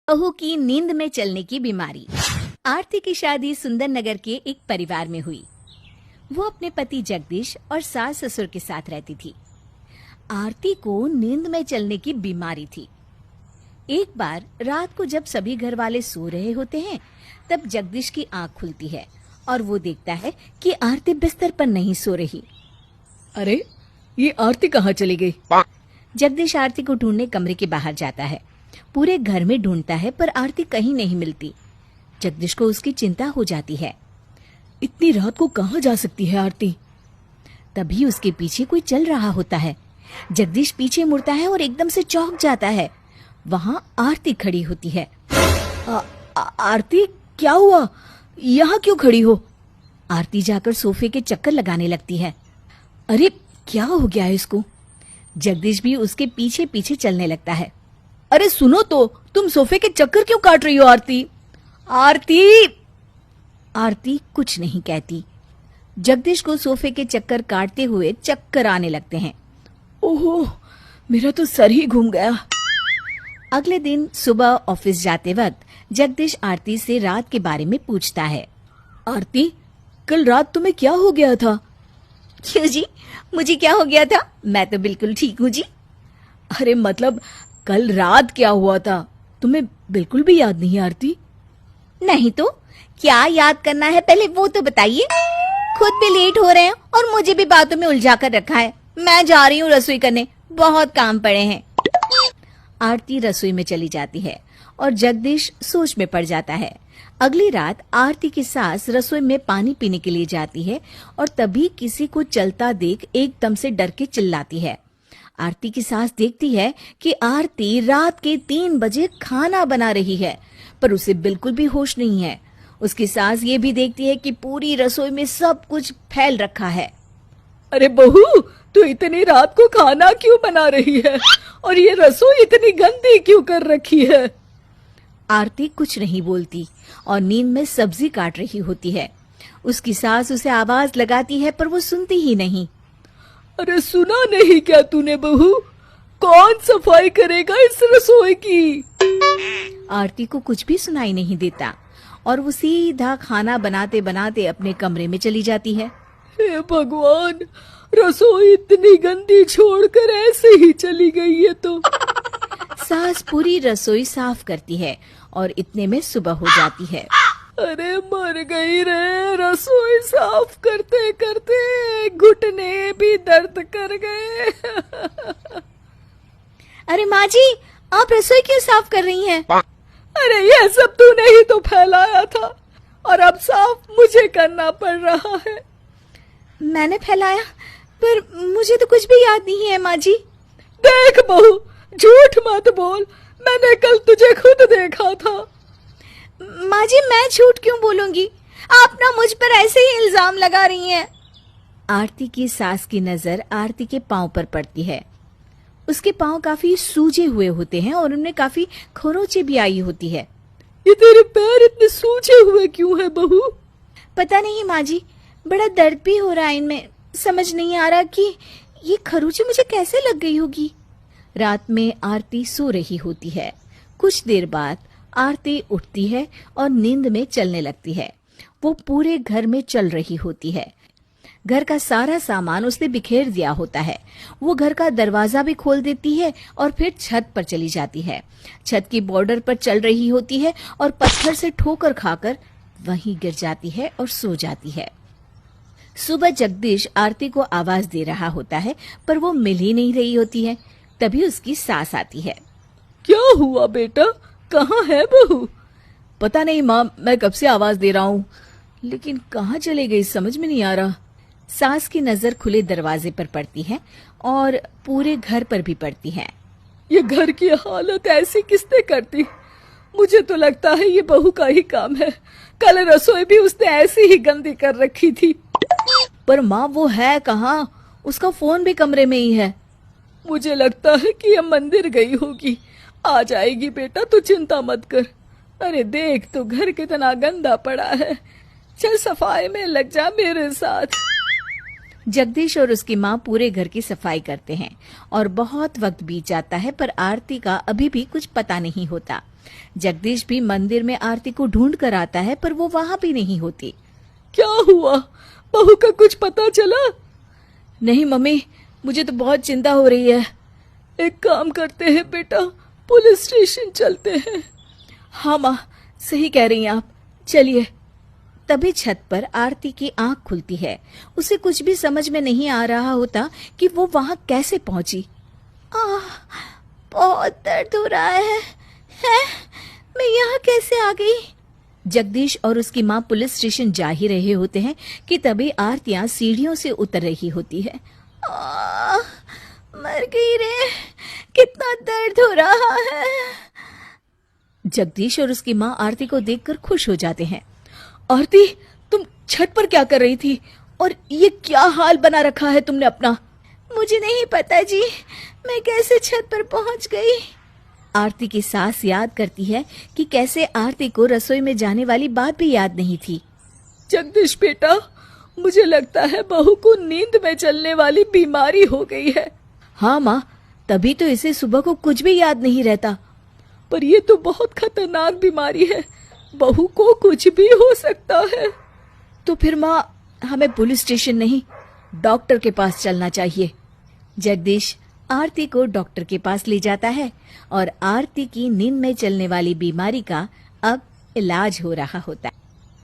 बहू की नींद में चलने की बीमारी। आरती की शादी सुंदर नगर के एक परिवार में हुई। वो अपने पति जगदीश और सास ससुर के साथ रहती थी। आरती को नींद में चलने की बीमारी थी। एक बार रात को जब सभी घर वाले सो रहे होते हैं, तब जगदीश की आंख खुलती है और वो देखता है कि आरती बिस्तर पर नहीं सो रही। अरे, ये आरती कहाँ चली गई? जगदीश आरती को ढूंढने कमरे के बाहर जाता है। पूरे घर में ढूंढता है पर आरती कहीं नहीं मिलती। जगदीश को उसकी चिंता हो जाती है। इतनी रात को कहाँ जा सकती है आरती? तभी उसके पीछे कोई चल रहा होता है। जगदीश पीछे मुड़ता है और एकदम से चौंक जाता है। वहां आरती खड़ी होती है। आरती, क्या हुआ? यहाँ क्यों खड़ी हो? आरती जाकर सोफे के चक्कर लगाने लगती है। अरे, क्या हो गया है इसको? जगदीश भी उसके पीछे पीछे चलने लगता है। अरे सुनो तो, तुम सोफे के चक्कर क्यों काट रही हो आरती? आरती! आरती कुछ नहीं कहती। जगदीश को सोफे के चक्कर काटते हुए चक्कर आने लगते हैं। ओहो, मेरा तो सर ही घूम गया। अगले दिन सुबह ऑफिस जाते वक्त जगदीश आरती से रात के बारे में पूछता है। आरती, कल रात तुम्हें क्या हो गया था? क्यों जी, मुझे क्या हो गया था? मैं तो बिल्कुल ठीक हूँ जी। अरे मतलब, कल रात क्या हुआ था? तुम्हें बिल्कुल भी याद नहीं आरती? नहीं तो क्या याद करना है, पहले वो तो बताइए। खुद भी लेट हो रहे हैं और मुझे भी बातों में उलझा कर रखा है। मैं जा रही हूँ रसोई करने, बहुत काम पड़े हैं। आरती रसोई में चली जाती है और जगदीश सोच में पड़ जाता है। अगली रात आरती की सास रसोई में पानी पीने के लिए जाती है और तभी किसी को चलता देख एकदम से डर के चिल्लाती है। आरती की सास देखती है कि आरती रात के 3 बजे खाना बना रही है, पर उसे बिल्कुल भी होश नहीं है। उसकी सास ये भी देखती है कि पूरी रसोई में सब कुछ फैल रखा है। अरे बहू, तू इतनी रात को खाना क्यों बना रही है? और ये रसोई इतनी गंदी क्यों कर रखी है? आरती कुछ नहीं बोलती और नींद में सब्जी काट रही होती है। उसकी सास उसे आवाज लगाती है पर वो सुनती ही नहीं। अरे सुना नहीं क्या तूने बहू? कौन सफाई करेगा इस रसोई की? आरती को कुछ भी सुनाई नहीं देता और वो सीधा खाना बनाते बनाते अपने कमरे में चली जाती है। हे भगवान, रसोई इतनी गंदी छोड़कर ऐसे ही चली गई है तो। सास पूरी रसोई साफ करती है और इतने में सुबह हो जाती है। अरे मर गई रे, रसोई साफ करते करते घुटने भी दर्द कर गए। अरे माँ जी, आप रसोई क्यों साफ कर रही हैं? अरे ये सब तूने ही तो फैलाया था और अब साफ मुझे करना पड़ रहा है। मैंने फैलाया? पर मुझे तो कुछ भी याद नहीं है माँ जी। देख बहू, झूठ मत बोल, मैंने कल तुझे खुद देखा था। माँ जी, मैं झूठ क्यों बोलूंगी? आप ना मुझ पर ऐसे ही इल्जाम लगा रही हैं। आरती की सास की नजर आरती के पांव पर पड़ती है। उसके पांव काफी सूजे हुए होते हैं और उनमें काफी खरोंचे भी आई होती है। ये तेरे पैर इतने सूजे हुए क्यों है बहू? पता नहीं माँ जी, बड़ा दर्द भी हो रहा है इनमें। समझ नहीं आ रहा कि ये खरोंचे मुझे कैसे लग गई होगी। रात में आरती सो रही होती है। कुछ देर बाद आरती उठती है और नींद में चलने लगती है। वो पूरे घर में चल रही होती है। घर का सारा सामान उसने बिखेर दिया होता है। वो घर का दरवाजा भी खोल देती है और फिर छत पर चली जाती है। छत की बॉर्डर पर चल रही होती है और पत्थर से ठोकर खाकर वहीं गिर जाती है और सो जाती है। सुबह जगदीश आरती को आवाज दे रहा होता है पर वो मिल ही नहीं रही होती है। तभी उसकी सास आती है। क्या हुआ बेटा, कहाँ है बहू? पता नहीं माँ, मैं कब से आवाज दे रहा हूँ, लेकिन कहाँ चले गई समझ में नहीं आ रहा। सास की नजर खुले दरवाजे पर पड़ती है और पूरे घर पर भी पड़ती है। ये घर की हालत ऐसी किसने कर दी? मुझे तो लगता है ये बहू का ही काम है। कल रसोई भी उसने ऐसी ही गंदी कर रखी थी। पर माँ, वो है कहाँ? उसका फोन भी कमरे में ही है। मुझे लगता है कि ये मंदिर गई होगी। आ जाएगी बेटा, तू चिंता मत कर। अरे देख तो घर कितना गंदा पड़ा है। चल सफाई में लग जा मेरे साथ। जगदीश और उसकी माँ पूरे घर की सफाई करते हैं और बहुत वक्त बीत जाता है पर आरती का अभी भी कुछ पता नहीं होता। जगदीश भी मंदिर में आरती को ढूंढ कर आता है, पर वो वहां भी नहीं होती। क्या हुआ? बहू का कुछ पता चला? नहीं मम्मी, मुझे तो बहुत चिंता हो रही है। एक काम करते हैं बेटा, पुलिस स्टेशन चलते हैं। हाँ माँ, सही कह रही हैं आप, चलिए। तभी छत पर आरती की आंख खुलती है। उसे कुछ भी समझ में नहीं आ रहा होता कि वो वहां कैसे पहुंची। बहुत दर्द हो रहा है। मैं यहाँ कैसे आ गई? जगदीश और उसकी माँ पुलिस स्टेशन जा ही रहे होते हैं कि तभी आरतियां सीढ़ियों से उतर रही होती है। मर गई रे, कितना दर्द हो रहा है। जगदीश और उसकी माँ आरती को देखकर खुश हो जाते हैं। आरती, तुम छत पर क्या कर रही थी? और ये क्या हाल बना रखा है तुमने अपना? मुझे नहीं पता जी, मैं कैसे छत पर पहुंच गई। आरती की सास याद करती है कि कैसे आरती को रसोई में जाने वाली बात भी याद नहीं थी। जगदीश बेटा, मुझे लगता है बहू को नींद में चलने वाली बीमारी हो गई है। हाँ माँ, तभी तो इसे सुबह को कुछ भी याद नहीं रहता। पर ये तो बहुत खतरनाक बीमारी है, बहू को कुछ भी हो सकता है। तो फिर माँ, हमें पुलिस स्टेशन नहीं, डॉक्टर के पास चलना चाहिए। जगदीश आरती को डॉक्टर के पास ले जाता है और आरती की नींद में चलने वाली बीमारी का अब इलाज हो रहा होता है।